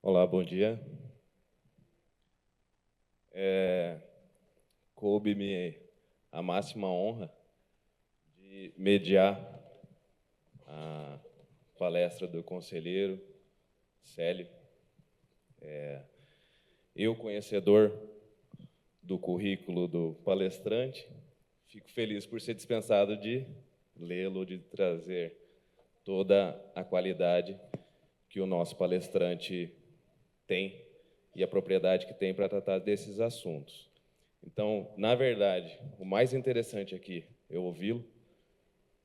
Olá, bom dia. Coube-me a máxima honra de mediar a palestra do conselheiro Célio. Eu, conhecedor do currículo do palestrante, fico feliz por ser dispensado de lê-lo, de trazer toda a qualidade que o nosso palestrante tem e a propriedade que tem para tratar desses assuntos. Então, na verdade, o mais interessante aqui é ouvi-lo.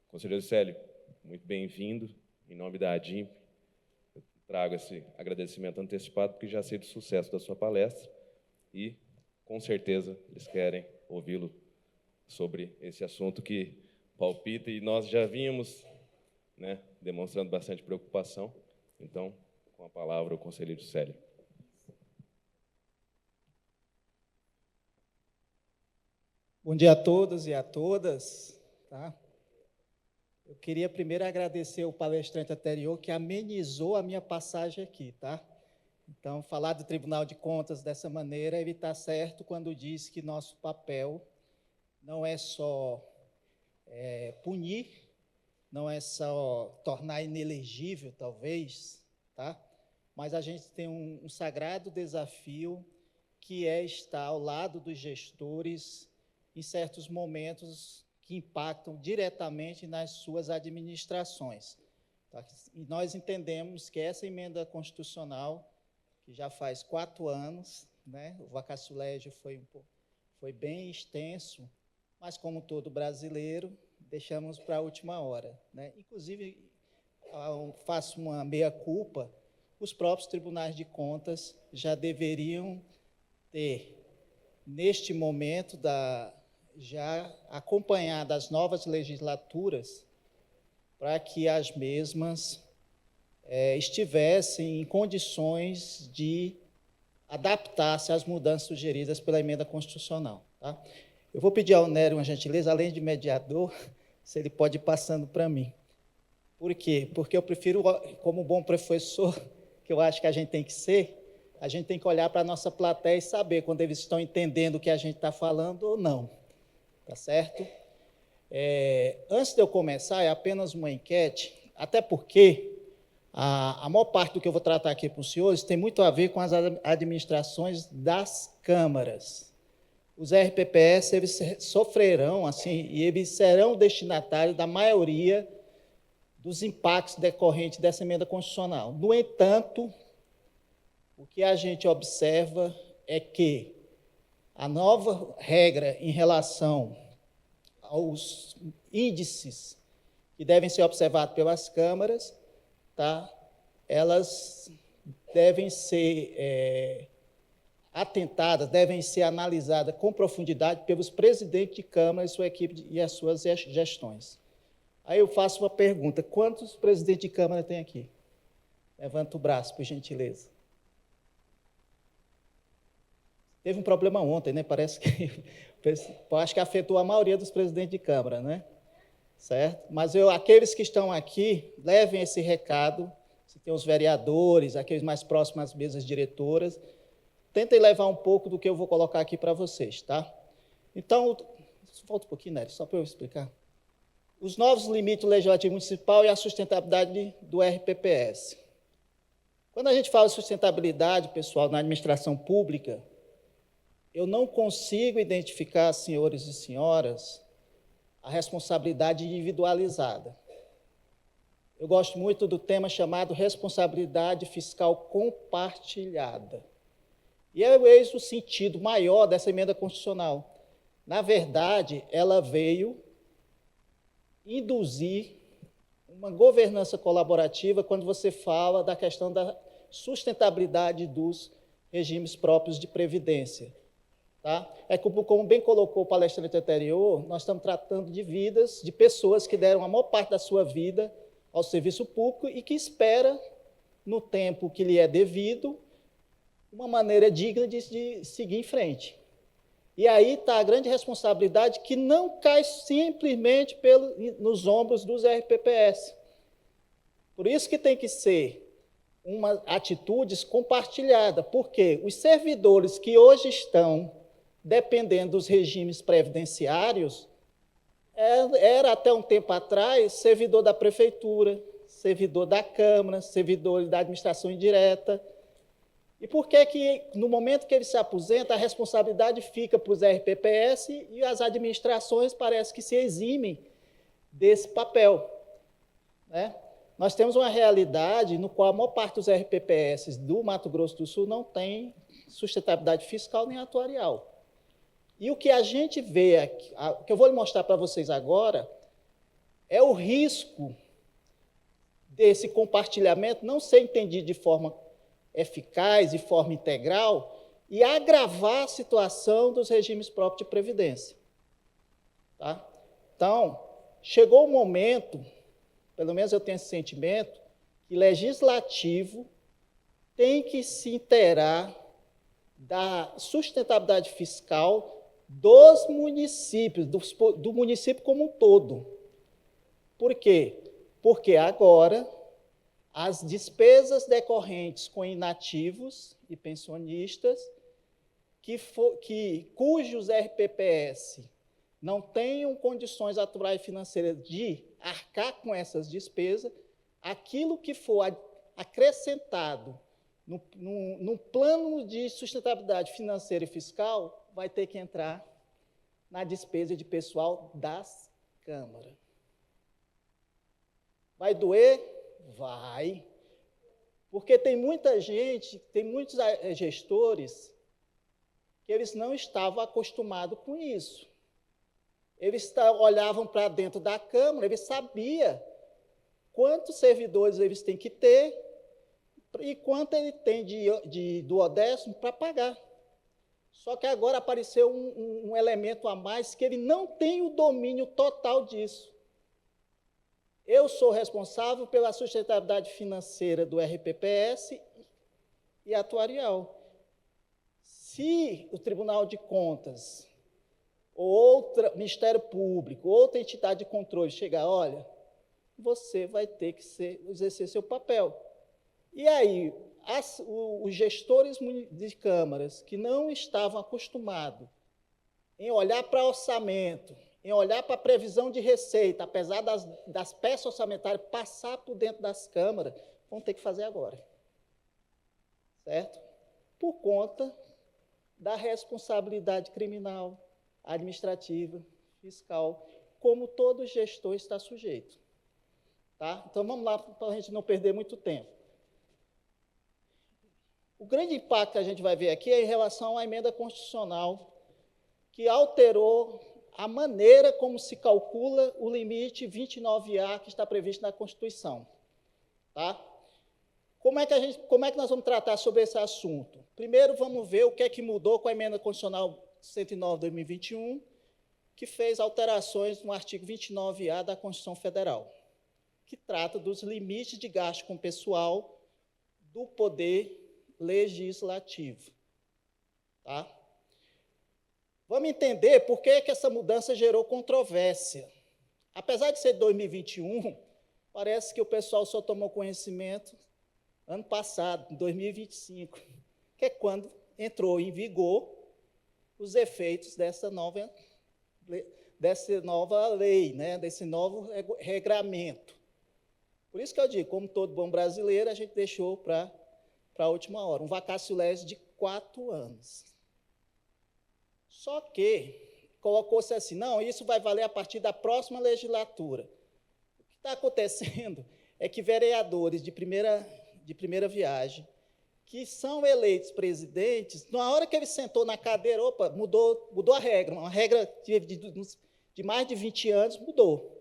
Conselheiro Célio, muito bem-vindo. Em nome da ADIMP, eu trago esse agradecimento antecipado, porque já sei do sucesso da sua palestra e, com certeza, eles querem ouvi-lo sobre esse assunto que palpita, e nós já vínhamos, demonstrando bastante preocupação. Então, com a palavra, o conselheiro Célio. Bom dia a todos e a todas. Tá? Eu queria primeiro agradecer o palestrante anterior que amenizou a minha passagem aqui. Tá? Então, falar do Tribunal de Contas dessa maneira, ele está certo quando diz que nosso papel não é só punir, não é só tornar inelegível, talvez, tá? Mas a gente tem um sagrado desafio que é estar ao lado dos gestores em certos momentos que impactam diretamente nas suas administrações. Tá? E nós entendemos que essa emenda constitucional, que já faz 4 anos, o vacassulégio foi bem extenso, mas, como todo brasileiro, deixamos para a última hora. Inclusive, faço uma meia-culpa, os próprios tribunais de contas já deveriam ter, neste momento, já acompanhar das novas legislaturas, para que as mesmas estivessem em condições de adaptar-se às mudanças sugeridas pela emenda constitucional. Tá? Eu vou pedir ao Nério uma gentileza, além de mediador, se ele pode ir passando para mim. Por quê? Porque eu prefiro, como bom professor, que eu acho que a gente tem que ser, a gente tem que olhar para a nossa plateia e saber quando eles estão entendendo o que a gente está falando ou não. Tá certo? Antes de eu começar, é apenas uma enquete, até porque a maior parte do que eu vou tratar aqui para os senhores tem muito a ver com as administrações das câmaras. Os RPPS, eles sofrerão, assim, e eles serão destinatários da maioria dos impactos decorrentes dessa emenda constitucional. No entanto, o que a gente observa é que a nova regra em relação aos índices que devem ser observados pelas câmaras, tá? Elas devem ser atentadas, devem ser analisadas com profundidade pelos presidentes de câmara e sua equipe e as suas gestões. Aí eu faço uma pergunta: quantos presidentes de câmara tem aqui? Levanta o braço, por gentileza. Teve um problema ontem, Parece que acho que afetou a maioria dos presidentes de câmara, certo? Mas aqueles que estão aqui, levem esse recado. Se tem os vereadores, aqueles mais próximos às mesas diretoras, tentem levar um pouco do que eu vou colocar aqui para vocês, tá? Então, volta um pouquinho, Nério, só para eu explicar. Os novos limites legislativo municipal e a sustentabilidade do RPPS. Quando a gente fala de sustentabilidade, pessoal, na administração pública, eu não consigo identificar, senhores e senhoras, a responsabilidade individualizada. Eu gosto muito do tema chamado responsabilidade fiscal compartilhada. E é eis o sentido maior dessa emenda constitucional. Na verdade, ela veio induzir uma governança colaborativa quando você fala da questão da sustentabilidade dos regimes próprios de previdência. Tá? Como bem colocou o palestrante anterior, nós estamos tratando de vidas, de pessoas que deram a maior parte da sua vida ao serviço público e que espera, no tempo que lhe é devido, uma maneira digna de seguir em frente. E aí está a grande responsabilidade que não cai simplesmente nos ombros dos RPPS. Por isso que tem que ser atitudes compartilhadas, porque os servidores que hoje estão dependendo dos regimes previdenciários, era até um tempo atrás servidor da prefeitura, servidor da Câmara, servidor da administração indireta. E por que, no momento que ele se aposenta, a responsabilidade fica para os RPPS e as administrações parece que se eximem desse papel, né? Nós temos uma realidade no qual a maior parte dos RPPS do Mato Grosso do Sul não tem sustentabilidade fiscal nem atuarial. E o que a gente vê aqui, o que eu vou mostrar para vocês agora, é o risco desse compartilhamento não ser entendido de forma eficaz, de forma integral, e agravar a situação dos regimes próprios de previdência. Tá? Então, chegou o momento, pelo menos eu tenho esse sentimento, que legislativo tem que se inteirar da sustentabilidade fiscal dos municípios, do município como um todo. Por quê? Porque agora as despesas decorrentes com inativos e pensionistas, cujos RPPS não tenham condições atuais e financeiras de arcar com essas despesas, aquilo que for acrescentado no plano de sustentabilidade financeira e fiscal vai ter que entrar na despesa de pessoal das câmaras. Vai doer? Vai. Porque tem muita gente, tem muitos gestores que eles não estavam acostumados com isso. Eles olhavam para dentro da Câmara, eles sabiam quantos servidores eles têm que ter e quanto ele tem de duodécimo para pagar. Só que agora apareceu um elemento a mais que ele não tem o domínio total disso. Eu sou responsável pela sustentabilidade financeira do RPPS e atuarial. Se o Tribunal de Contas, ou Ministério Público, outra entidade de controle chegar, olha, você vai ter que exercer seu papel. E aí, os gestores de câmaras que não estavam acostumados em olhar para orçamento, em olhar para a previsão de receita, apesar das peças orçamentárias passar por dentro das câmaras, vão ter que fazer agora. Certo? Por conta da responsabilidade criminal, administrativa, fiscal, como todo gestor está sujeito. Tá? Então, vamos lá, para a gente não perder muito tempo. O grande impacto que a gente vai ver aqui é em relação à emenda constitucional, que alterou a maneira como se calcula o limite 29A que está previsto na Constituição. Tá? Como é que nós vamos tratar sobre esse assunto? Primeiro, vamos ver o que é que mudou com a emenda constitucional 109/2021, que fez alterações no artigo 29A da Constituição Federal, que trata dos limites de gasto com pessoal do Poder Legislativo. Tá? Vamos entender por que essa mudança gerou controvérsia. Apesar de ser 2021, parece que o pessoal só tomou conhecimento ano passado, em 2025, que é quando entrou em vigor os efeitos dessa nova lei, né? Desse novo regramento. Por isso que eu digo, como todo bom brasileiro, a gente deixou para a última hora, um vacatio legis de 4 anos. Só que colocou-se assim, não, isso vai valer a partir da próxima legislatura. O que está acontecendo é que vereadores de primeira viagem, que são eleitos presidentes, na hora que ele sentou na cadeira, opa, mudou a regra, uma regra de mais de 20 anos mudou.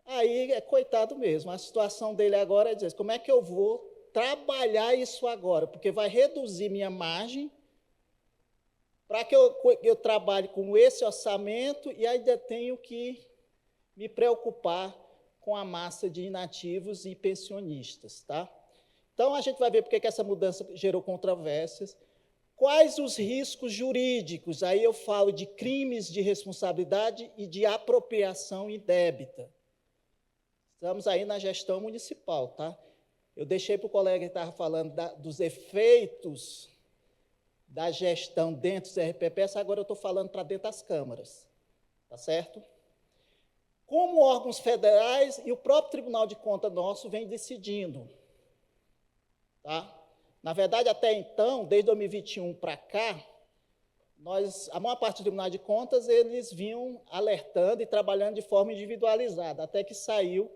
Aí é coitado mesmo, a situação dele agora é dizer, como é que eu vou trabalhar isso agora? Porque vai reduzir minha margem para que eu trabalhe com esse orçamento e ainda tenho que me preocupar com a massa de inativos e pensionistas. Tá? Então, a gente vai ver por que essa mudança gerou controvérsias, quais os riscos jurídicos, aí eu falo de crimes de responsabilidade e de apropriação indébita. Estamos aí na gestão municipal, tá? Eu deixei para o colega que estava falando dos efeitos da gestão dentro dos RPPS, agora eu estou falando para dentro das câmaras, tá certo? Como órgãos federais e o próprio Tribunal de Contas nosso vem decidindo, tá? Na verdade, até então, desde 2021 para cá, a maior parte do Tribunal de Contas, eles vinham alertando e trabalhando de forma individualizada, até que saiu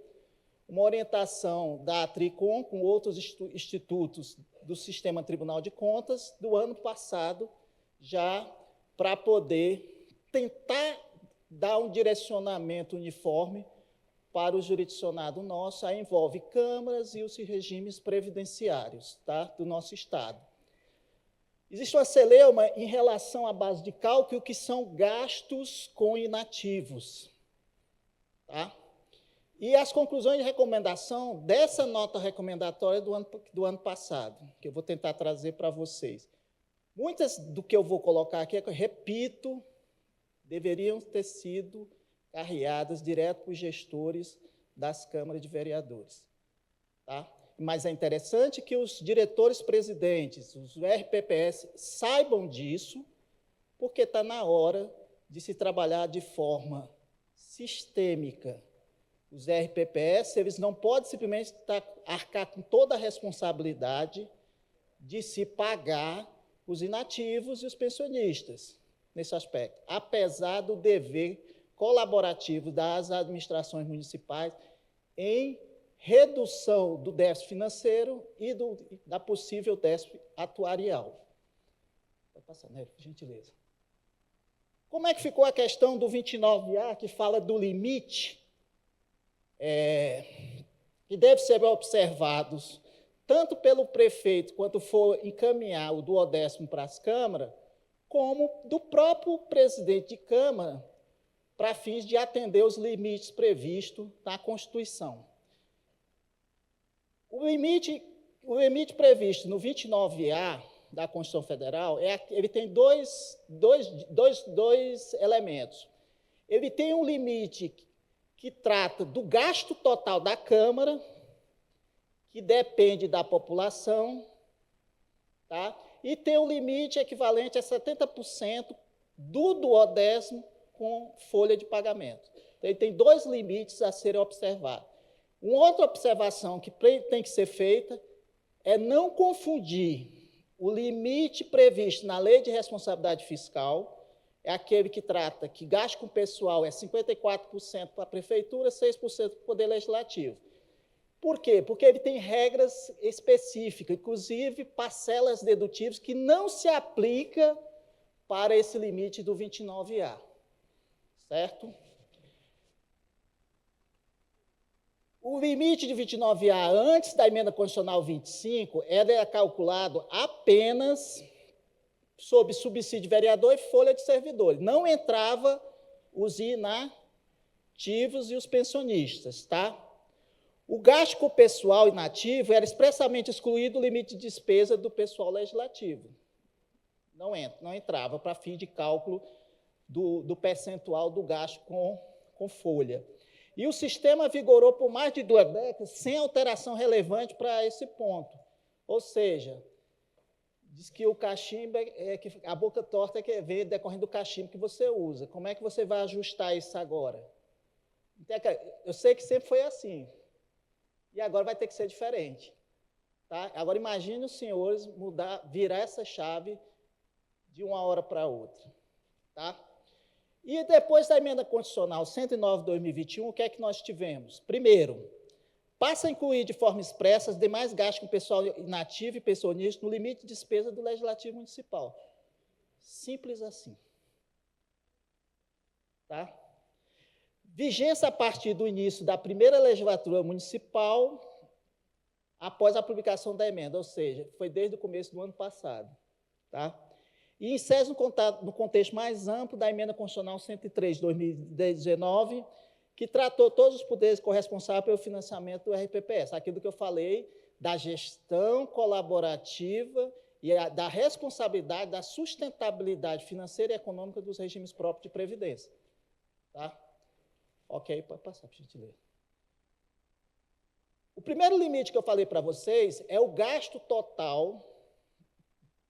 uma orientação da Tricom com outros institutos do Sistema Tribunal de Contas do ano passado, já para poder tentar dar um direcionamento uniforme para o jurisdicionado nosso, aí envolve câmaras e os regimes previdenciários, tá, do nosso Estado. Existe uma celeuma em relação à base de cálculo, que são gastos com inativos. Tá? E as conclusões de recomendação dessa nota recomendatória do ano passado, que eu vou tentar trazer para vocês. Muitas do que eu vou colocar aqui, repito, deveriam ter sido carreadas direto para os gestores das câmaras de vereadores. Tá? Mas é interessante que os diretores-presidentes, os RPPS, saibam disso, porque está na hora de se trabalhar de forma sistêmica. Os RPPS, eles não podem simplesmente arcar com toda a responsabilidade de se pagar os inativos e os pensionistas, nesse aspecto, apesar do dever colaborativo das administrações municipais em redução do déficit financeiro e da possível déficit atuarial. Pode passar, Nélio, por gentileza. Como é que ficou a questão do 29A, que fala do limite que deve ser observados tanto pelo prefeito, quanto for encaminhar o duodécimo para as câmaras, como do próprio presidente de Câmara, para fins de atender os limites previstos na Constituição. O limite previsto no 29A da Constituição Federal, ele tem dois elementos. Ele tem um limite que trata do gasto total da Câmara, que depende da população, tá? E tem um limite equivalente a 70% do duodécimo com folha de pagamento. Então, ele tem dois limites a serem observados. Uma outra observação que tem que ser feita é não confundir o limite previsto na Lei de Responsabilidade Fiscal, é aquele que trata que gasto com pessoal é 54% para a Prefeitura, 6% para o Poder Legislativo. Por quê? Porque ele tem regras específicas, inclusive parcelas dedutíveis, que não se aplica para esse limite do 29A. Certo? O limite de 29A, antes da emenda constitucional 25, era calculado apenas sob subsídio de vereador e folha de servidor. Não entrava os inativos e os pensionistas. Tá? O gasto com o pessoal inativo era expressamente excluído do limite de despesa do pessoal legislativo. Não entrava para fim de cálculo do percentual do gasto com folha. E o sistema vigorou por mais de 2 décadas sem alteração relevante para esse ponto. Ou seja, diz que o cachimbo que a boca torta vem decorrendo do cachimbo que você usa. Como é que você vai ajustar isso agora? Eu sei que sempre foi assim. E agora vai ter que ser diferente. Tá? Agora imagine os senhores virar essa chave de uma hora para outra. Tá? E depois da emenda constitucional 109 de 2021, o que é que nós tivemos? Primeiro, passa a incluir de forma expressa os demais gastos com pessoal inativo e pensionista no limite de despesa do Legislativo Municipal. Simples assim. Tá? Vigência a partir do início da primeira legislatura municipal, após a publicação da emenda, ou seja, foi desde o começo do ano passado. Tá? E insere no contexto mais amplo da emenda constitucional 103 de 2019, que tratou todos os poderes corresponsáveis pelo financiamento do RPPS, aquilo que eu falei da gestão colaborativa e da responsabilidade, da sustentabilidade financeira e econômica dos regimes próprios de previdência. Tá? Ok, pode passar, por gentileza. O primeiro limite que eu falei para vocês é o gasto total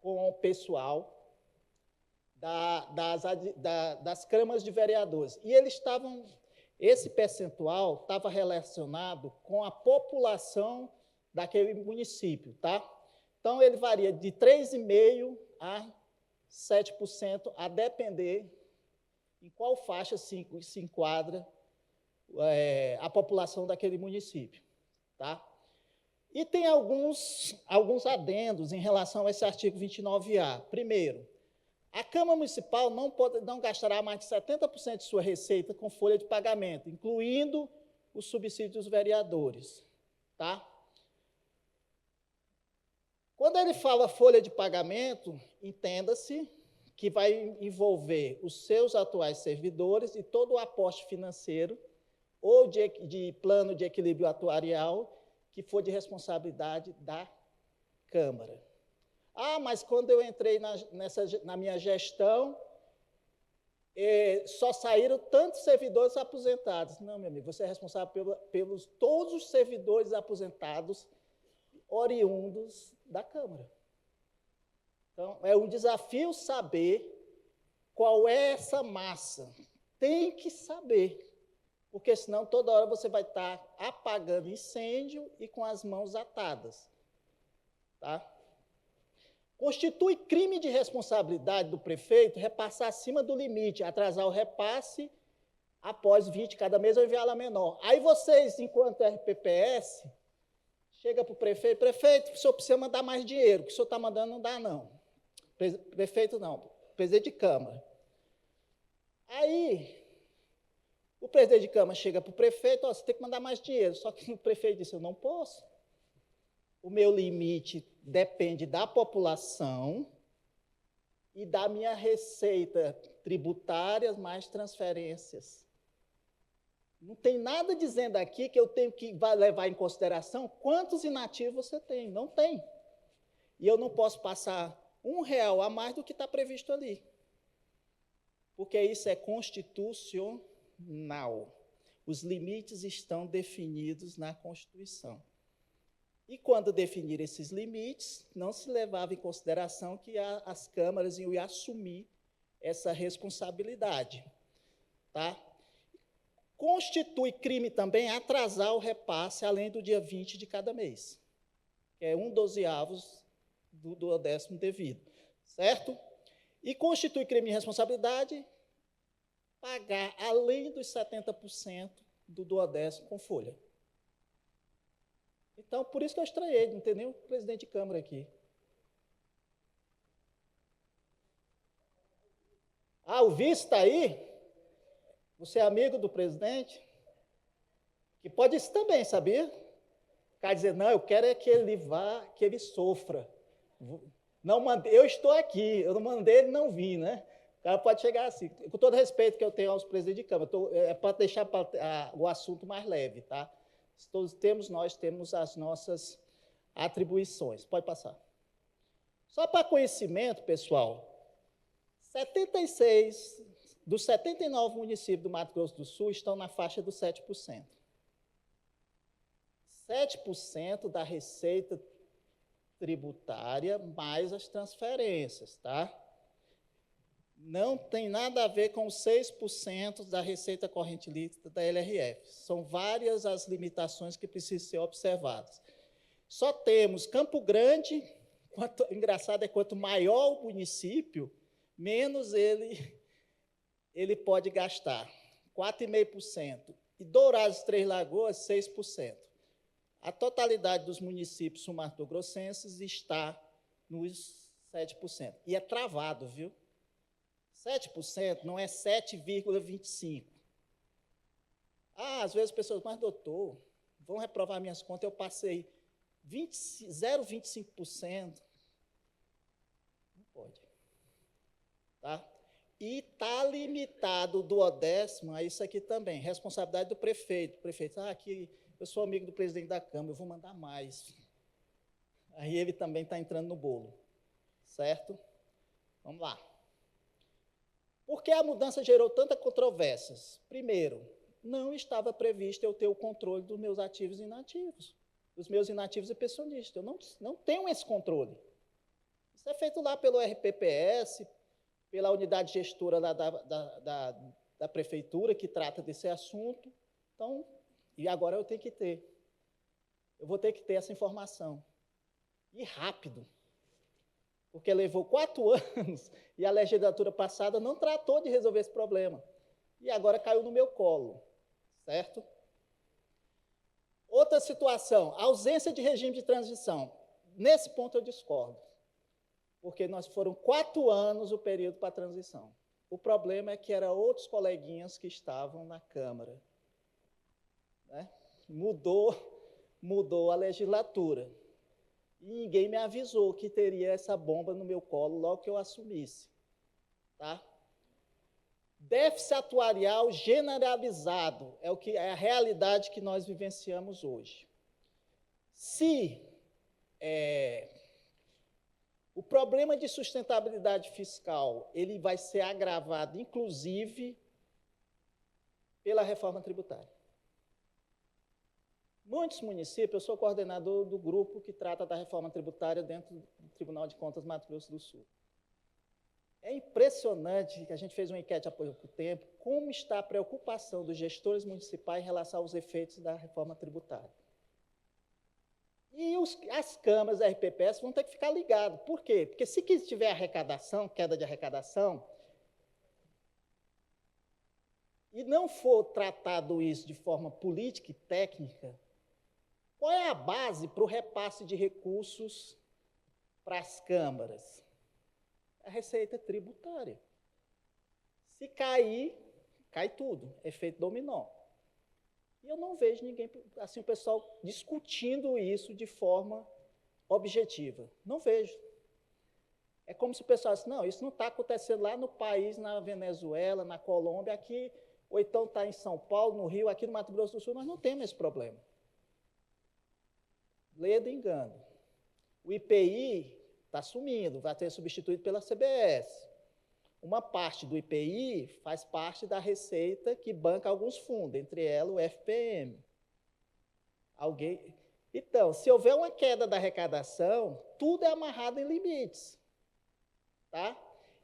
com o pessoal das câmaras de vereadores. E esse percentual estava relacionado com a população daquele município, tá? Então, ele varia de 3,5% a 7%, a depender em qual faixa se enquadra a população daquele município, tá? E tem alguns adendos em relação a esse artigo 29A. Primeiro, a Câmara Municipal não gastará mais de 70% de sua receita com folha de pagamento, incluindo o subsídio dos vereadores, tá? Quando ele fala folha de pagamento, entenda-se que vai envolver os seus atuais servidores e todo o aporte financeiro ou de plano de equilíbrio atuarial que for de responsabilidade da Câmara. Ah, mas quando eu entrei na minha gestão, só saíram tantos servidores aposentados. Não, meu amigo, você é responsável pelos todos os servidores aposentados oriundos da Câmara. Então, é um desafio saber qual é essa massa. Tem que saber, porque senão toda hora você vai estar apagando incêndio e com as mãos atadas. Tá? Constitui crime de responsabilidade do prefeito repassar acima do limite, atrasar o repasse após 20 cada mês ou enviá-la menor. Aí vocês, enquanto RPPS, chega para o prefeito, o senhor precisa mandar mais dinheiro, o que o senhor está mandando não dá, não. Prefeito não, presidente de Câmara. Aí, o presidente de Câmara chega para o prefeito, você tem que mandar mais dinheiro, só que o prefeito disse, eu não posso. O meu limite depende da população e da minha receita tributária mais transferências. Não tem nada dizendo aqui que eu tenho que levar em consideração quantos inativos você tem. Não tem. E eu não posso passar R$1 a mais do que está previsto ali. Porque isso é constitucional. Os limites estão definidos na Constituição. E quando definir esses limites, não se levava em consideração que as câmaras iam assumir essa responsabilidade. Tá? Constitui crime também atrasar o repasse além do dia 20 de cada mês, que é 1/12 do 10º devido, certo? E constitui crime de responsabilidade pagar além dos 70% do 10º com folha. Então, por isso que eu estranhei, não tem nem o presidente de Câmara aqui. Ah, o vice está aí? Você é amigo do presidente? Que pode isso também, sabia? O cara dizer, não, eu quero é que ele vá, que ele sofra. Não mandei, eu estou aqui, eu não mandei ele não vir, né? O cara pode chegar assim, com todo respeito que eu tenho aos presidentes de Câmara, é para deixar o assunto mais leve, tá? Nós temos as nossas atribuições. Pode passar. Só para conhecimento, pessoal, 76 dos 79 municípios do Mato Grosso do Sul estão na faixa dos 7%. 7% da receita tributária mais as transferências, tá? Não tem nada a ver com os 6% da receita corrente líquida da LRF. São várias as limitações que precisam ser observadas. Só temos Campo Grande, engraçado é quanto maior o município, menos ele pode gastar, 4,5%. E Dourados, Três Lagoas, 6%. A totalidade dos municípios sul-mato-grossenses está nos 7%. E é travado, viu? 7% não é 7,25%. Ah, às vezes as pessoas, mas doutor, vão reprovar minhas contas, eu passei 0,25%. Não pode. Tá? E está limitado do 10º a isso aqui também, responsabilidade do prefeito. O prefeito, aqui eu sou amigo do presidente da Câmara, eu vou mandar mais. Aí ele também está entrando no bolo. Certo? Vamos lá. Por que a mudança gerou tantas controvérsias? Primeiro, não estava previsto eu ter o controle dos meus ativos e inativos. dos meus inativos e pensionistas. Eu não tenho esse controle. Isso é feito lá pelo RPPS, pela unidade gestora da prefeitura, que trata desse assunto. Então, e agora eu tenho que ter. Eu vou ter que ter essa informação. E rápido. Porque levou 4 anos e a legislatura passada não tratou de resolver esse problema. E agora caiu no meu colo, certo? Outra situação, ausência de regime de transição. Nesse ponto eu discordo, porque foram 4 anos o período para a transição. O problema é que eram outros coleguinhas que estavam na Câmara. Né? Mudou a legislatura. E ninguém me avisou que teria essa bomba no meu colo logo que eu assumisse. Tá? Déficit atuarial generalizado é a realidade que nós vivenciamos hoje. Se o problema de sustentabilidade fiscal ele vai ser agravado, inclusive, pela reforma tributária. Muitos municípios, eu sou coordenador do grupo que trata da reforma tributária dentro do Tribunal de Contas Mato Grosso do Sul. É impressionante que a gente fez uma enquete há pouco tempo, como está a preocupação dos gestores municipais em relação aos efeitos da reforma tributária. E as câmaras da RPPS vão ter que ficar ligadas. Por quê? Porque se tiver arrecadação, queda de arrecadação, e não for tratado isso de forma política e técnica, qual é a base para o repasse de recursos para as câmaras? A receita tributária. Se cair, cai tudo, efeito dominó. E eu não vejo ninguém, assim, o pessoal discutindo isso de forma objetiva. Não vejo. É como se o pessoal dissesse, não, isso não está acontecendo lá no país, na Venezuela, na Colômbia, aqui, ou então está em São Paulo, no Rio, aqui no Mato Grosso do Sul, nós não temos esse problema. Ledo engano. O IPI está sumindo, vai ser substituído pela CBS. Uma parte do IPI faz parte da receita que banca alguns fundos, entre elas o FPM. Então, se houver uma queda da arrecadação, tudo é amarrado em limites. Tá?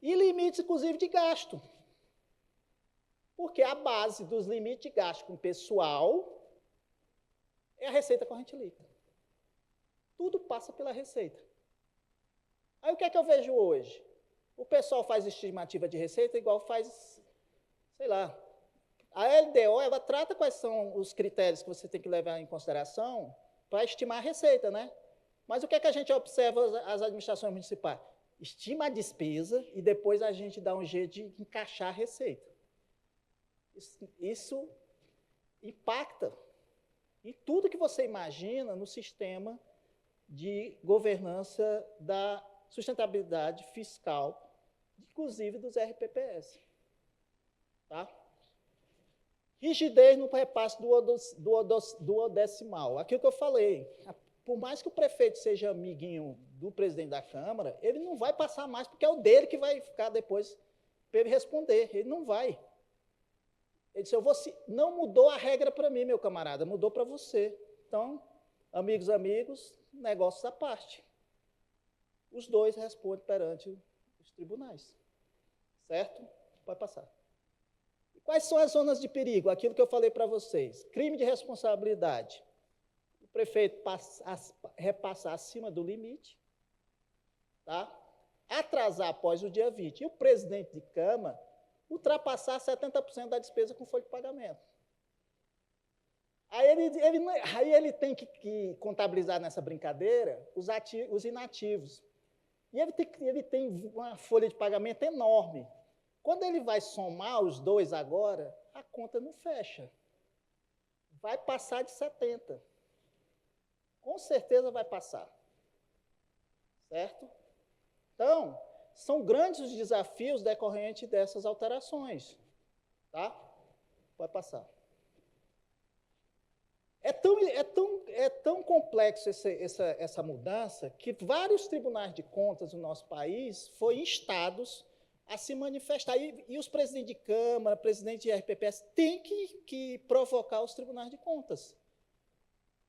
E limites, inclusive, de gasto. Porque a base dos limites de gasto com pessoal é a receita corrente líquida. Tudo passa pela receita. Aí o que é que eu vejo hoje? O pessoal faz estimativa de receita igual faz, sei lá, a LDO, ela trata quais são os critérios que você tem que levar em consideração para estimar a receita, né? Mas o que é que a gente observa as administrações municipais? Estima a despesa e depois a gente dá um jeito de encaixar a receita. Isso impacta em tudo que você imagina no sistema de governança da sustentabilidade fiscal, inclusive dos RPPS. Tá? Rigidez no repasse duodecimal. Aquilo que eu falei, por mais que o prefeito seja amiguinho do presidente da Câmara, ele não vai passar mais, porque é o dele que vai ficar depois para ele responder. Ele não vai. Ele disse, não mudou a regra para mim, meu camarada, mudou para você. Então, amigos, negócios à parte. Os dois respondem perante os tribunais. Certo? Pode passar. E quais são as zonas de perigo? Aquilo que eu falei para vocês. Crime de responsabilidade. O prefeito repassar acima do limite. Tá? Atrasar após o dia 20. E o presidente de Câmara ultrapassar 70% da despesa com folha de pagamento. Aí ele tem que contabilizar nessa brincadeira os inativos. E ele tem uma folha de pagamento enorme. Quando ele vai somar os dois agora, a conta não fecha. Vai passar de 70. Com certeza vai passar. Certo? Então, são grandes os desafios decorrentes dessas alterações. Tá? Pode passar. É tão complexo essa mudança que vários tribunais de contas no nosso país foram instados a se manifestar. E os presidentes de Câmara, presidente de RPPS, têm que provocar os tribunais de contas.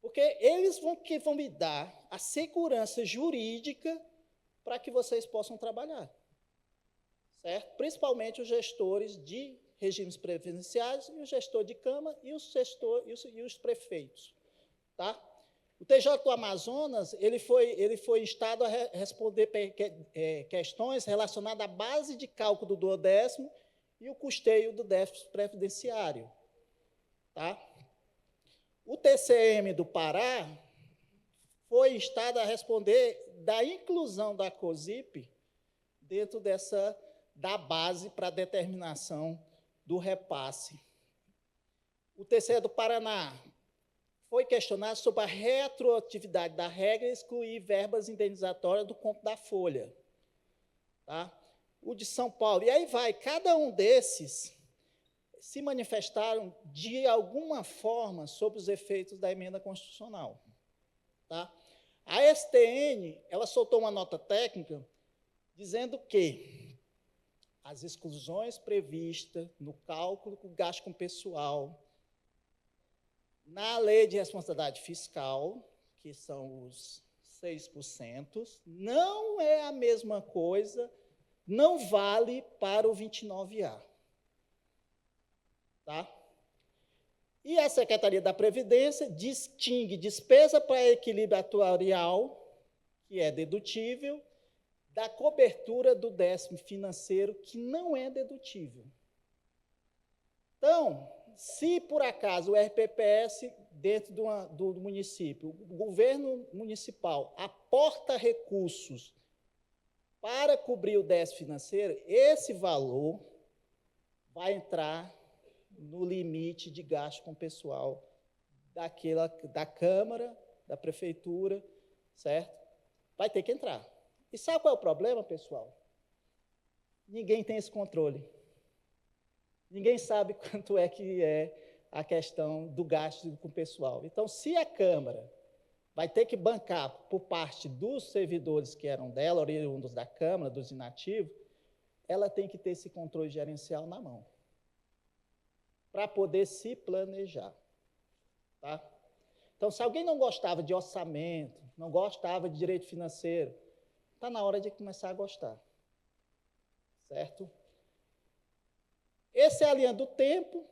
Porque eles que vão me dar a segurança jurídica para que vocês possam trabalhar, certo? Principalmente os gestores de regimes previdenciários, e o gestor de Câmara e os prefeitos. Tá? O TJ do Amazonas ele foi instado a responder questões relacionadas à base de cálculo do 10º e o custeio do déficit previdenciário. Tá? O TCM do Pará foi instado a responder da inclusão da COSIP dentro da base para determinação do repasse. O TCE do Paraná foi questionado sobre a retroatividade da regra e excluir verbas indenizatórias do conto da folha. Tá? O de São Paulo, e aí vai, cada um desses se manifestaram de alguma forma sobre os efeitos da emenda constitucional. Tá? A STN, ela soltou uma nota técnica dizendo que as exclusões previstas no cálculo do gasto com pessoal, na lei de responsabilidade fiscal, que são os 6%, não é a mesma coisa, não vale para o 29A. Tá? E a Secretaria da Previdência distingue despesa para equilíbrio atuarial, que é dedutível, da cobertura do 10º financeiro, que não é dedutível. Então, se por acaso o RPPS, dentro do município, o governo municipal aporta recursos para cobrir o 10º financeiro, esse valor vai entrar no limite de gasto com pessoal da Câmara, da Prefeitura, certo? Vai ter que entrar. E sabe qual é o problema, pessoal? Ninguém tem esse controle. Ninguém sabe quanto é que é a questão do gasto com o pessoal. Então, se a Câmara vai ter que bancar por parte dos servidores que eram dela, oriundos da Câmara, dos inativos, ela tem que ter esse controle gerencial na mão, para poder se planejar. Tá? Então, se alguém não gostava de orçamento, não gostava de direito financeiro, está na hora de começar a gostar. Certo? Essa é a linha do tempo,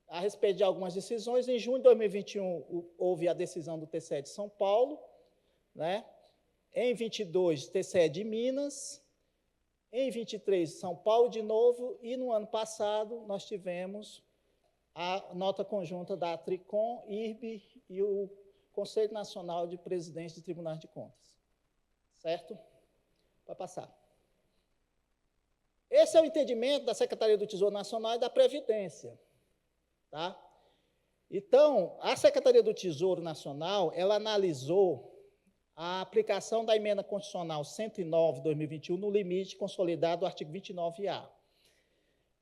a respeito de algumas decisões. Em junho de 2021, houve a decisão do TCE de São Paulo, né? Em 22, TCE de Minas. Em 23, São Paulo de novo. E no ano passado, nós tivemos a nota conjunta da Tricom, IRB e o Conselho Nacional de Presidentes de Tribunais de Contas. Certo? Vai passar. Esse é o entendimento da Secretaria do Tesouro Nacional e da Previdência. Tá? Então, a Secretaria do Tesouro Nacional, ela analisou a aplicação da emenda constitucional 109 de 2021 no limite consolidado do artigo 29A.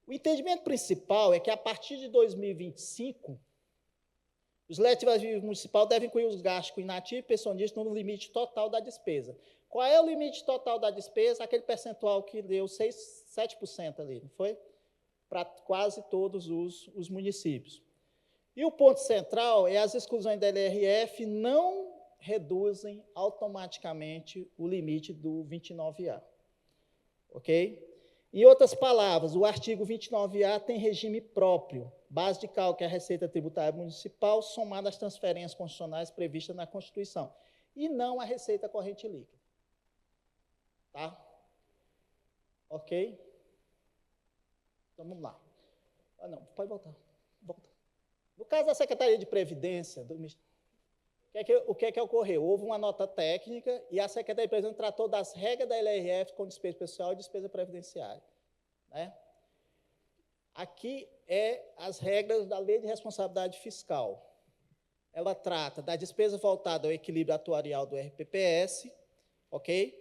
O entendimento principal é que, a partir de 2025, os legislativos municipais devem incluir os gastos com inativo e pensionista no limite total da despesa. Qual é o limite total da despesa? Aquele percentual que deu 7% ali, não foi? Para quase todos os municípios. E o ponto central é as exclusões da LRF não reduzem automaticamente o limite do 29A. Ok? Em outras palavras, o artigo 29A tem regime próprio, base de cálculo é a Receita Tributária Municipal, somada às transferências constitucionais previstas na Constituição, e não a Receita Corrente Líquida. Tá? Ok? Então, vamos lá. Ah, não, pode voltar. Volta. No caso da Secretaria de Previdência, o que ocorreu? Houve uma nota técnica e a Secretaria de Previdência tratou das regras da LRF com despesa pessoal e despesa previdenciária. Né? Aqui as regras da Lei de Responsabilidade Fiscal. Ela trata da despesa voltada ao equilíbrio atuarial do RPPS, ok?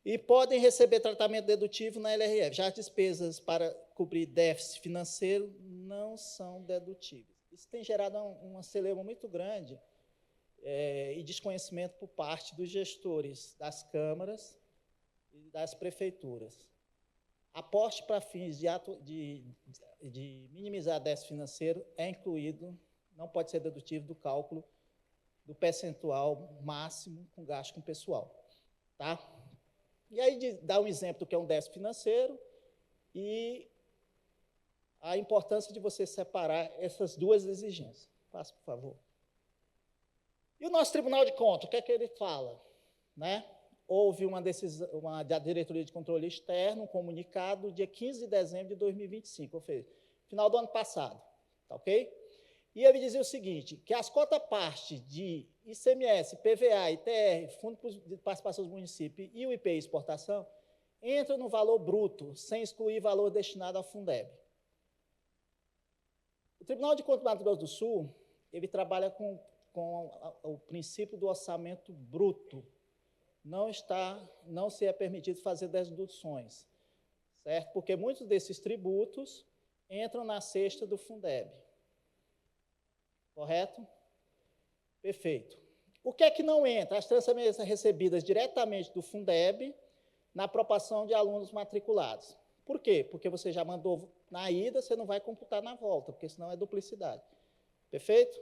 E podem receber tratamento dedutivo na LRF. Já as despesas para cobrir déficit financeiro não são dedutíveis. Isso tem gerado uma celeuma muito grande e desconhecimento por parte dos gestores das câmaras e das prefeituras. Aporte para fins de minimizar déficit financeiro é incluído, não pode ser dedutivo do cálculo do percentual máximo com gasto com pessoal. Tá? E aí dá um exemplo do que é um déficit financeiro e a importância de você separar essas duas exigências. Passa, por favor. E o nosso Tribunal de Contas, o que é que ele fala? Né? Houve uma decisão da Diretoria de Controle Externo, um comunicado, dia 15 de dezembro de 2025, ou seja, final do ano passado, tá ok? E ele dizia o seguinte, que as cotas-parte de ICMS, PVA, ITR, Fundo de Participação dos Municípios e o IPI Exportação entram no valor bruto, sem excluir valor destinado ao Fundeb. O Tribunal de Contas do Mato Grosso do Sul, ele trabalha com o princípio do orçamento bruto. Não se é permitido fazer deduções, certo? Porque muitos desses tributos entram na cesta do Fundeb. Correto? Perfeito. O que é que não entra? As transferências recebidas diretamente do Fundeb na proporção de alunos matriculados. Por quê? Porque você já mandou na ida, você não vai computar na volta, porque senão é duplicidade. Perfeito?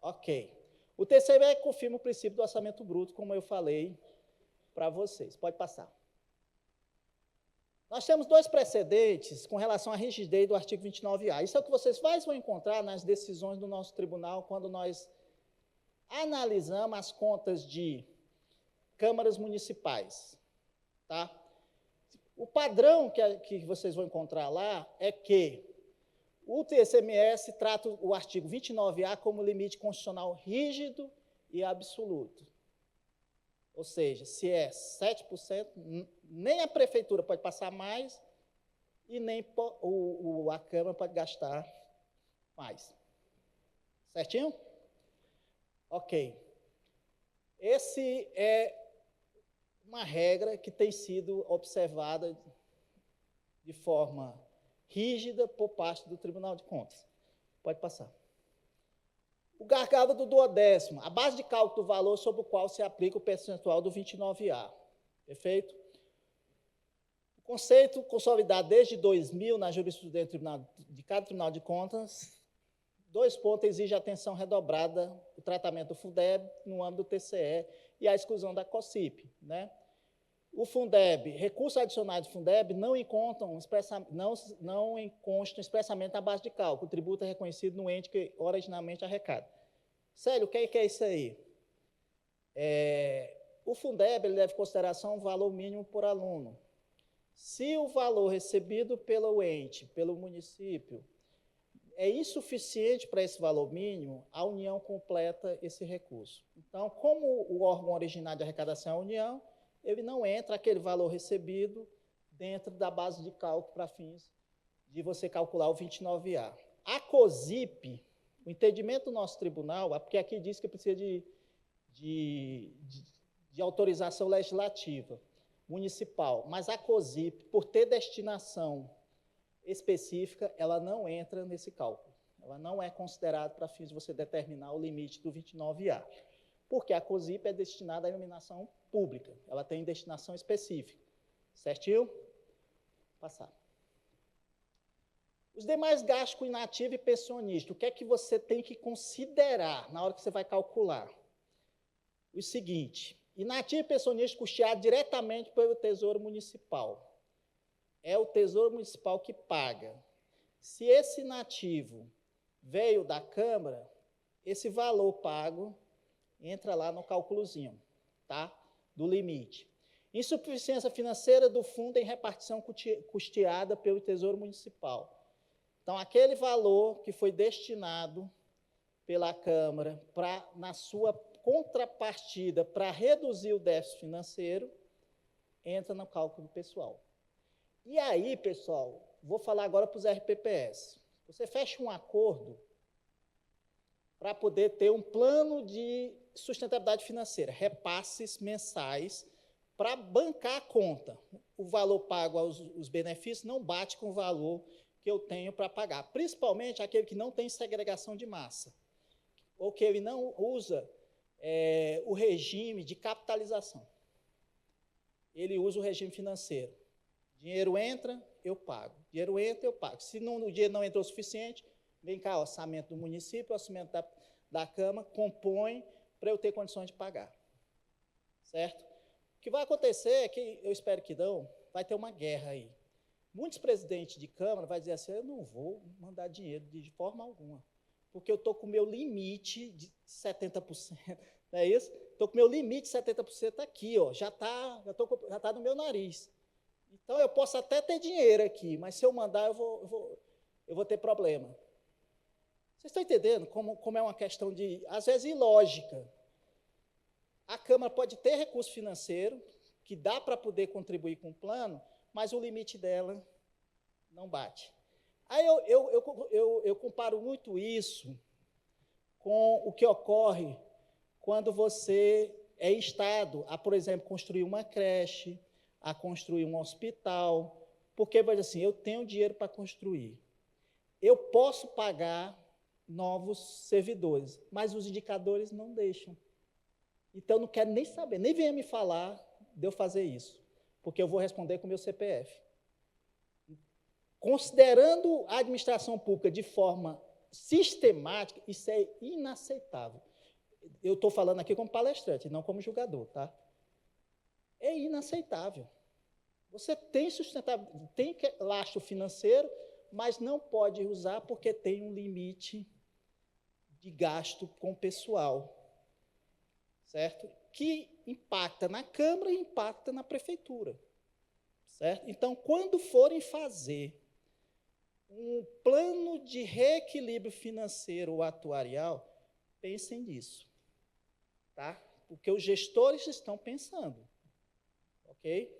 Ok. O terceiro é que confirma o princípio do orçamento bruto, como eu falei para vocês. Pode passar. Nós temos dois precedentes com relação à rigidez do artigo 29A. Isso é o que vocês mais vão encontrar nas decisões do nosso tribunal quando nós analisamos as contas de câmaras municipais. Tá? O padrão que vocês vão encontrar lá é que o TCMS trata o artigo 29A como limite constitucional rígido e absoluto. Ou seja, se é 7%, nem a prefeitura pode passar mais e nem a Câmara pode gastar mais. Certinho? Ok. Esse é uma regra que tem sido observada de forma rígida por parte do Tribunal de Contas. Pode passar. O gargalo do duodécimo, a base de cálculo do valor sobre o qual se aplica o percentual do 29A. Perfeito? O conceito consolidado desde 2000 na jurisprudência de cada Tribunal de Contas, 2 pontos exige atenção redobrada, o tratamento do Fundeb no âmbito do TCE e a exclusão da COSIP. Né? O Fundeb, recursos adicionais do Fundeb não constam expressamente na base de cálculo. O tributo é reconhecido no ente que originalmente arrecada. Sério, o que é isso aí? O Fundeb ele leva em consideração o valor mínimo por aluno. Se o valor recebido pelo ente, pelo município, é insuficiente para esse valor mínimo, a União completa esse recurso. Então, como o órgão originário de arrecadação é a União, ele não entra aquele valor recebido dentro da base de cálculo para fins de você calcular o 29A. A COSIP, o entendimento do nosso tribunal, porque aqui diz que precisa de autorização legislativa municipal, mas a COSIP, por ter destinação específica, ela não entra nesse cálculo. Ela não é considerada para fins de você determinar o limite do 29A. Porque a COSIP é destinada à iluminação pública, ela tem destinação específica. Certinho? Passar. Os demais gastos com inativo e pensionista, o que é que você tem que considerar na hora que você vai calcular? O seguinte, inativo e pensionista custeado diretamente pelo Tesouro Municipal. É o Tesouro Municipal que paga. Se esse inativo veio da Câmara, esse valor pago entra lá no cálculozinho, tá? Do limite. Insuficiência financeira do fundo em repartição custeada pelo Tesouro Municipal. Então, aquele valor que foi destinado pela Câmara na sua contrapartida para reduzir o déficit financeiro, entra no cálculo pessoal. E aí, pessoal, vou falar agora para os RPPS. Você fecha um acordo para poder ter um plano de sustentabilidade financeira, repasses mensais para bancar a conta. O valor pago aos benefícios não bate com o valor que eu tenho para pagar, principalmente aquele que não tem segregação de massa, ou que ele não usa o regime de capitalização. Ele usa o regime financeiro. Dinheiro entra, eu pago. Dinheiro entra, eu pago. Se o dinheiro não entrou o suficiente, vem cá, orçamento do município, orçamento da Câmara compõem para eu ter condições de pagar. Certo? O que vai acontecer é que, eu espero que não, vai ter uma guerra aí. Muitos presidentes de Câmara vão dizer assim, eu não vou mandar dinheiro de forma alguma, porque eu estou com o meu limite de 70%, não é isso? Estou com o meu limite de 70% aqui, ó, já tá no meu nariz. Então, eu posso até ter dinheiro aqui, mas se eu mandar, eu vou ter problema. Vocês estão entendendo como é uma questão de, às vezes, ilógica. A Câmara pode ter recurso financeiro, que dá para poder contribuir com o plano, mas o limite dela não bate. Aí eu comparo muito isso com o que ocorre quando você é instado a, por exemplo, construir uma creche, a construir um hospital, porque vai dizer assim, eu tenho dinheiro para construir. Eu posso pagar novos servidores, mas os indicadores não deixam. Então, eu não quero nem saber, nem venha me falar de eu fazer isso, porque eu vou responder com o meu CPF. Considerando a administração pública de forma sistemática, isso é inaceitável. Eu estou falando aqui como palestrante, não como julgador, tá? É inaceitável. Você tem sustentabilidade, tem lastro financeiro, mas não pode usar porque tem um limite de gasto com o pessoal, certo? Que impacta na Câmara e impacta na Prefeitura, certo? Então, quando forem fazer um plano de reequilíbrio financeiro ou atuarial, pensem nisso, tá? Porque os gestores estão pensando, ok?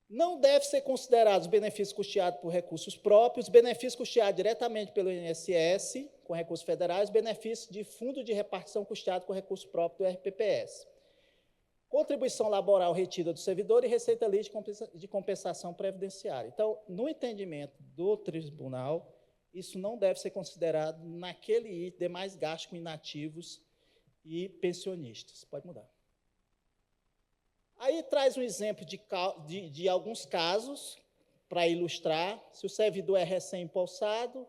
Não deve ser considerados benefícios custeados por recursos próprios, benefícios custeados diretamente pelo INSS, com recursos federais, benefícios de fundo de repartição custeado com recursos próprios do RPPS. Contribuição laboral retida do servidor e receita livre de compensação previdenciária. Então, no entendimento do tribunal, isso não deve ser considerado naquele item demais gastos com inativos e pensionistas. Pode mudar. Aí traz um exemplo de alguns casos, para ilustrar, se o servidor é recém-impulsado,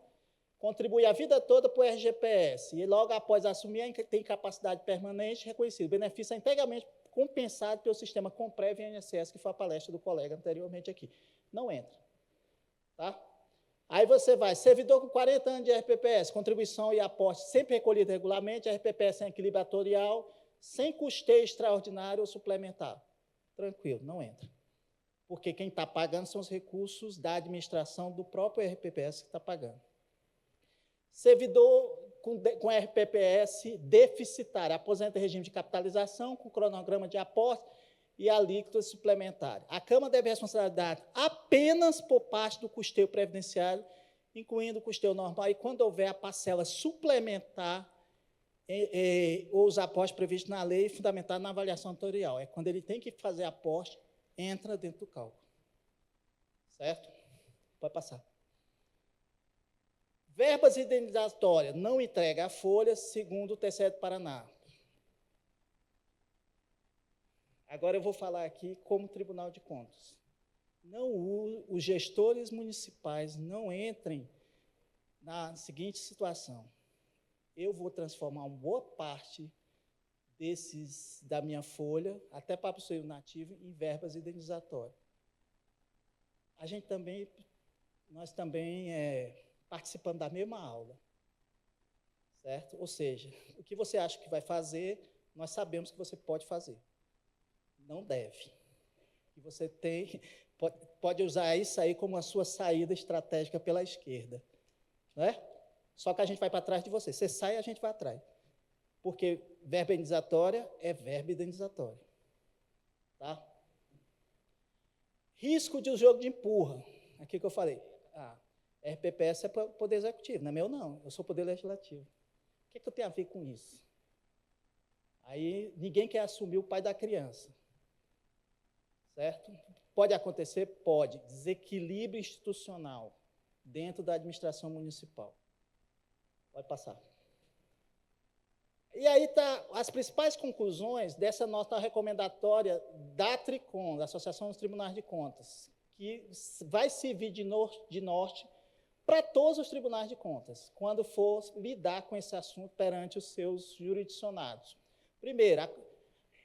contribui a vida toda para o RGPS, e logo após assumir, tem capacidade permanente reconhecida. O benefício é integralmente compensado pelo sistema Comprev e INSS, que foi a palestra do colega anteriormente aqui. Não entra. Tá? Aí você vai, servidor com 40 anos de RPPS, contribuição e aporte sempre recolhido regularmente, RPPS em equilíbrio atorial, sem custeio extraordinário ou suplementar. Tranquilo, não entra. Porque quem está pagando são os recursos da administração do próprio RPPS que está pagando. Servidor com RPPS deficitário, aposenta em regime de capitalização, com cronograma de aporte e alíquota suplementar. A Câmara deve responsabilidade apenas por parte do custeio previdenciário, incluindo o custeio normal, e quando houver a parcela suplementar ou os aportes previstos na lei, fundamentado na avaliação atorial. É quando ele tem que fazer aporte, entra dentro do cálculo. Certo? Pode passar. Verbas indenizatórias, não entrega a folha, segundo o TCE do Paraná. Agora eu vou falar aqui como Tribunal de Contas. Os gestores municipais não entrem na seguinte situação. Eu vou transformar uma boa parte da minha folha, até para o seu nativo, em verbas indenizatórias. Nós também participamos da mesma aula, certo? Ou seja, o que você acha que vai fazer, nós sabemos que você pode fazer. Não deve. E você pode usar isso aí como a sua saída estratégica pela esquerda, não é? Só que a gente vai para trás de você. Você sai, a gente vai atrás. Porque verba indenizatória é verba indenizatória. Tá? Risco de jogo de empurra. Aqui que eu falei. RPPS é poder executivo, não é meu, não. Eu sou poder legislativo. O que eu tenho a ver com isso? Aí ninguém quer assumir o pai da criança. Certo? Pode acontecer? Pode. Desequilíbrio institucional dentro da administração municipal. Pode passar. E aí está as principais conclusões dessa nota recomendatória da TRICON, da Associação dos Tribunais de Contas, que vai servir de norte para todos os tribunais de contas, quando for lidar com esse assunto perante os seus jurisdicionados. Primeiro, a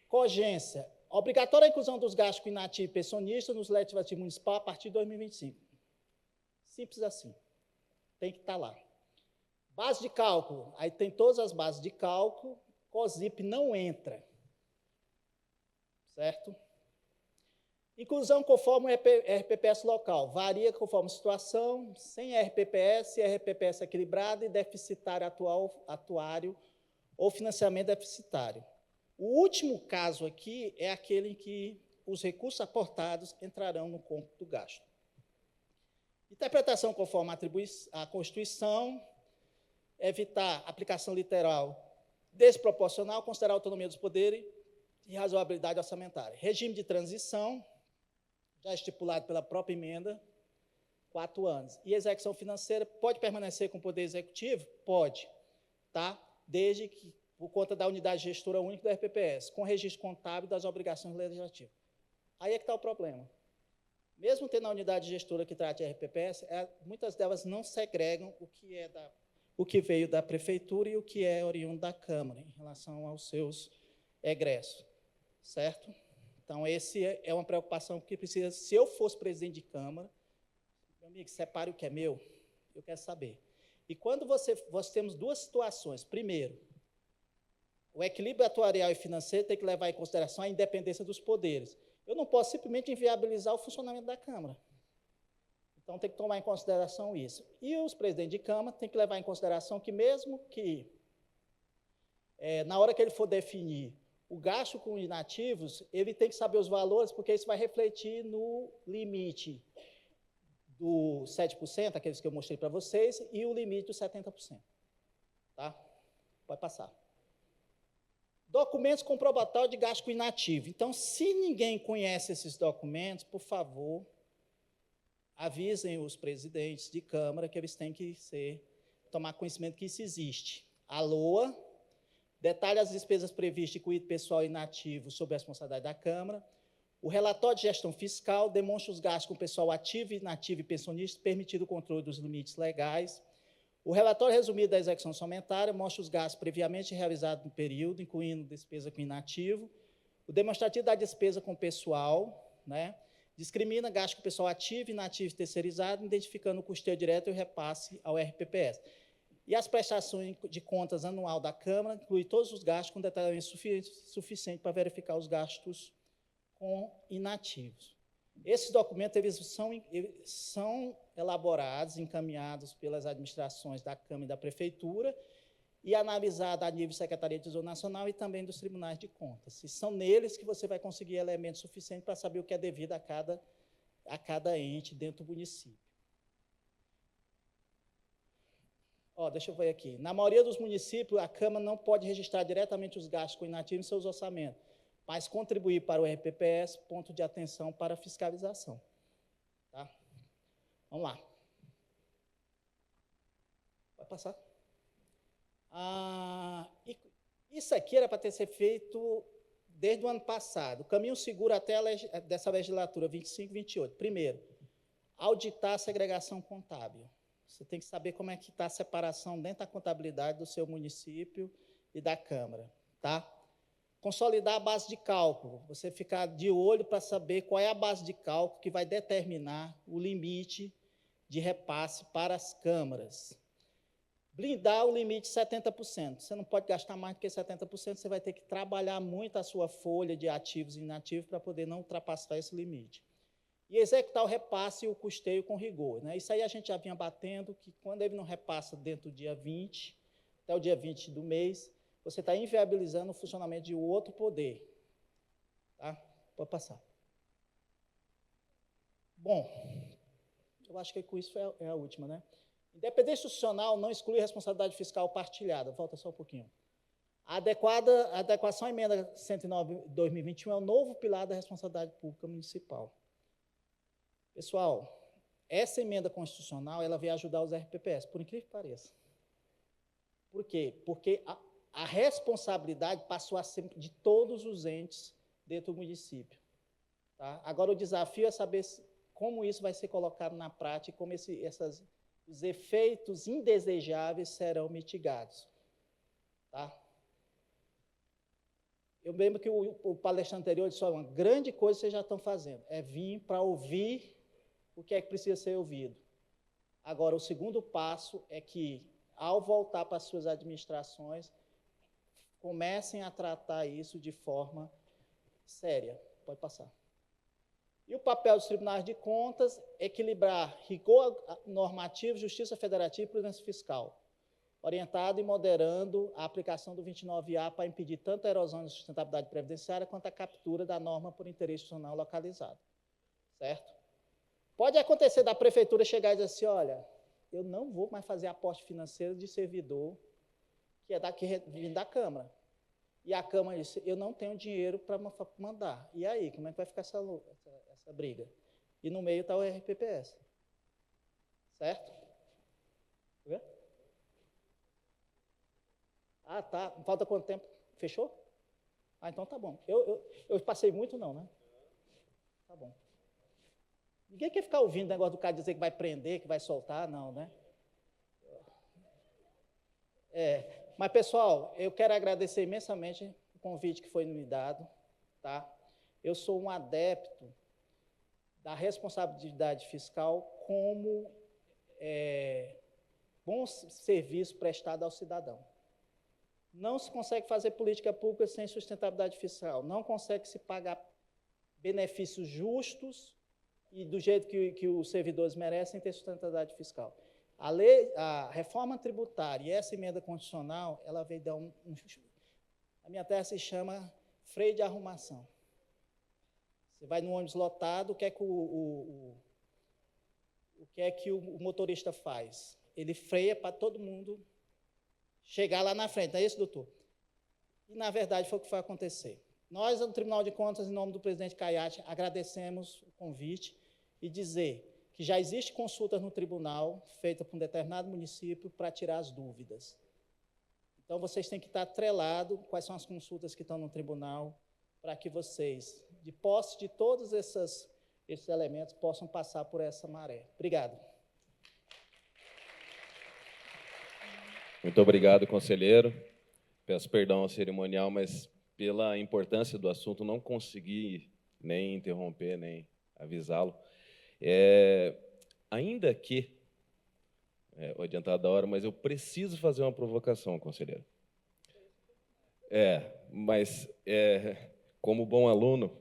cogência. Obrigatória a inclusão dos gastos com inativo e pensionista nos legislativos municipal a partir de 2025. Simples assim. Tem que estar lá. Base de cálculo. Aí tem todas as bases de cálculo. COSIP não entra. Certo? Inclusão conforme o RPPS local. Varia conforme a situação, sem RPPS, RPPS equilibrado e deficitário atuário ou financiamento deficitário. O último caso aqui é aquele em que os recursos aportados entrarão no cômputo do gasto. Interpretação conforme a Constituição, evitar aplicação literal desproporcional, considerar a autonomia dos poderes e razoabilidade orçamentária. Regime de transição, já estipulado pela própria emenda, 4 anos. E execução financeira pode permanecer com o Poder Executivo? Pode, tá? Desde que, por conta da unidade gestora única do RPPS, com registro contábil das obrigações legislativas. Aí é que está o problema. Mesmo tendo a unidade gestora que trata de RPPS, muitas delas não segregam o que veio da Prefeitura e o que é oriundo da Câmara, em relação aos seus egressos, certo? Então, esse é uma preocupação que precisa, se eu fosse presidente de Câmara, meu amigo, separe o que é meu, eu quero saber. E quando nós temos duas situações. Primeiro, o equilíbrio atuarial e financeiro tem que levar em consideração a independência dos poderes. Eu não posso simplesmente inviabilizar o funcionamento da Câmara. Então, tem que tomar em consideração isso. E os presidentes de Câmara têm que levar em consideração que, mesmo que, na hora que ele for definir o gasto com inativos, ele tem que saber os valores, porque isso vai refletir no limite do 7%, aqueles que eu mostrei para vocês, e o limite dos 70%. Tá? Pode passar. Documentos comprobatórios de gasto com inativo. Então, se ninguém conhece esses documentos, por favor, avisem os presidentes de Câmara que eles têm que tomar conhecimento que isso existe. A LOA detalha as despesas previstas e cuidado pessoal inativo sob a responsabilidade da Câmara. O relatório de gestão fiscal demonstra os gastos com pessoal ativo, inativo e pensionista, permitido o controle dos limites legais. O relatório resumido da execução orçamentária mostra os gastos previamente realizados no período, incluindo despesa com inativo. O demonstrativo da despesa com pessoal, né, discrimina gasto com pessoal ativo, inativo e terceirizado, identificando o custeio direto e o repasse ao RPPS. E as prestações de contas anual da Câmara inclui todos os gastos com detalhamento suficiente para verificar os gastos com inativos. Esses documentos eles são elaborados, encaminhados pelas administrações da Câmara e da Prefeitura e analisados a nível de Secretaria de Tesouro Nacional e também dos tribunais de contas. E são neles que você vai conseguir elementos suficientes para saber o que é devido a cada ente dentro do município. Deixa eu ver aqui. Na maioria dos municípios, a Câmara não pode registrar diretamente os gastos com inativos em seus orçamentos, mas contribuir para o RPPS, ponto de atenção para a fiscalização. Tá? Vamos lá. Vai passar. Isso aqui era para ter sido feito desde o ano passado. O caminho seguro até dessa legislatura 25 e 28. Primeiro, auditar a segregação contábil. Você tem que saber como é que está a separação dentro da contabilidade do seu município e da Câmara. Tá? Consolidar a base de cálculo. Você ficar de olho para saber qual é a base de cálculo que vai determinar o limite de repasse para as câmaras. Blindar o limite de 70%. Você não pode gastar mais do que 70%, você vai ter que trabalhar muito a sua folha de ativos e inativos para poder não ultrapassar esse limite. E executar o repasse e o custeio com rigor. Né? Isso aí a gente já vinha batendo, que quando ele não repassa dentro do dia 20, até o dia 20 do mês, você está inviabilizando o funcionamento de outro poder. Tá? Pode passar. Bom, eu acho que com isso é a última, né? Independência institucional não exclui responsabilidade fiscal partilhada. Volta só um pouquinho. A adequação à emenda 109 de 2021 é o novo pilar da responsabilidade pública municipal. Pessoal, essa emenda constitucional ela veio ajudar os RPPS, por incrível que pareça. Por quê? Porque a responsabilidade passou a ser de todos os entes dentro do município. Tá? Agora, o desafio é saber como isso vai ser colocado na prática e como essas os efeitos indesejáveis serão mitigados. Tá? Eu lembro que o palestrante anterior disse, uma grande coisa vocês já estão fazendo, é vir para ouvir o que é que precisa ser ouvido. Agora, o segundo passo é que, ao voltar para as suas administrações, comecem a tratar isso de forma séria. Pode passar. E o papel dos tribunais de contas é equilibrar rigor normativo, justiça federativa e prudência fiscal, orientado e moderando a aplicação do 29A para impedir tanto a erosão da sustentabilidade previdenciária quanto a captura da norma por interesse institucional localizado. Certo? Pode acontecer da prefeitura chegar e dizer assim, olha, eu não vou mais fazer aporte financeiro de servidor que é vindo da Câmara. E a Câmara disse, eu não tenho dinheiro para mandar. E aí, como é que vai ficar essa briga? E no meio está o RPPS. Certo? Ah, tá. Falta quanto tempo? Fechou? Ah, então tá bom. Eu passei muito, não, né? Tá bom. Ninguém quer ficar ouvindo o negócio do cara dizer que vai prender, que vai soltar, não, né? Mas, pessoal, eu quero agradecer imensamente o convite que foi me dado, tá? Eu sou um adepto da responsabilidade fiscal como bom serviço prestado ao cidadão. Não se consegue fazer política pública sem sustentabilidade fiscal, não consegue se pagar benefícios justos e do jeito que os servidores merecem ter sustentabilidade fiscal. A reforma tributária e essa emenda constitucional, ela veio dar a minha terra se chama freio de arrumação. Você vai no ônibus lotado, o que é que o motorista faz? Ele freia para todo mundo chegar lá na frente, não é isso, doutor? E, na verdade, foi o que foi acontecer. Nós, no Tribunal de Contas, em nome do presidente Caiate, agradecemos o convite e dizer que já existe consultas no tribunal, feita por um determinado município, para tirar as dúvidas. Então, vocês têm que estar atrelados quais são as consultas que estão no tribunal, para que vocês, de posse de todos esses elementos, possam passar por essa maré. Obrigado. Muito obrigado, conselheiro. Peço perdão ao cerimonial, mas pela importância do assunto, não consegui nem interromper, nem avisá-lo. Ainda que, o adiantado da hora, mas eu preciso fazer uma provocação, conselheiro. Mas, como bom aluno,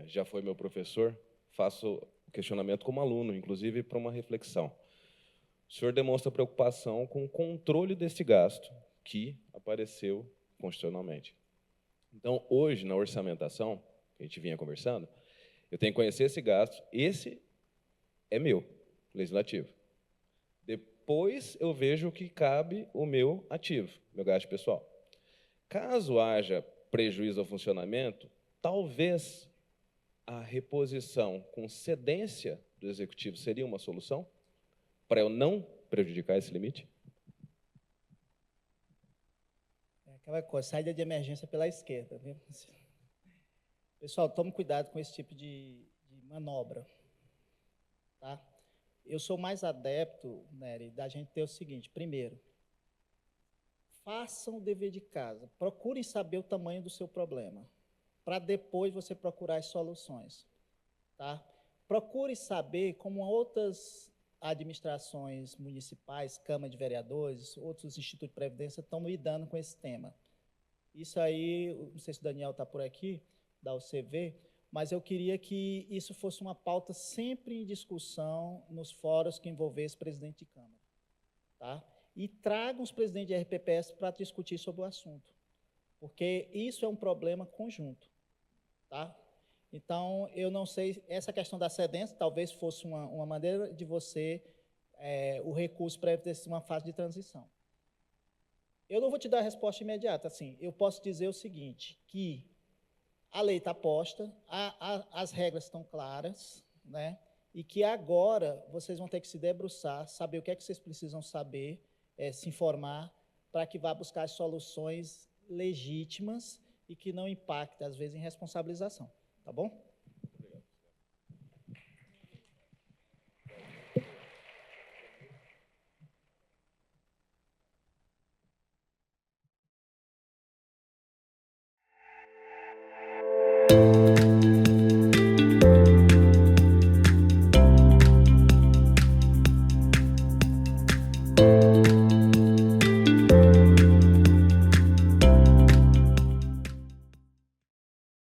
já foi meu professor, faço o questionamento como aluno, inclusive para uma reflexão. O senhor demonstra preocupação com o controle desse gasto que apareceu constitucionalmente. Então, hoje, na orçamentação, que a gente vinha conversando, eu tenho que conhecer esse gasto, esse é meu, legislativo. Depois eu vejo o que cabe o meu ativo, meu gasto pessoal. Caso haja prejuízo ao funcionamento, talvez a reposição com cedência do executivo seria uma solução para eu não prejudicar esse limite? Aquela coisa, saída de emergência pela esquerda. Viu? Pessoal, tome cuidado com esse tipo de manobra. Tá? Eu sou mais adepto, Nery, da gente ter o seguinte: primeiro, façam o dever de casa, procurem saber o tamanho do seu problema, para depois você procurar as soluções. Tá? Procure saber como outras administrações municipais, Câmara de Vereadores, outros institutos de previdência estão lidando com esse tema. Isso aí, não sei se o Daniel está por aqui, da UCV, mas eu queria que isso fosse uma pauta sempre em discussão nos fóruns que envolvessem presidente de Câmara. Tá? E tragam os presidentes de RPPS para discutir sobre o assunto, porque isso é um problema conjunto. Tá? Então, eu não sei, essa questão da cedência talvez fosse uma maneira de você, o recurso para uma fase de transição. Eu não vou te dar a resposta imediata, assim, eu posso dizer o seguinte, que a lei está posta, as regras estão claras, né? E que agora vocês vão ter que se debruçar, saber o que é que vocês precisam saber, se informar, para que vá buscar as soluções legítimas e que não impactem, às vezes, em responsabilização. Tá bom? Obrigado.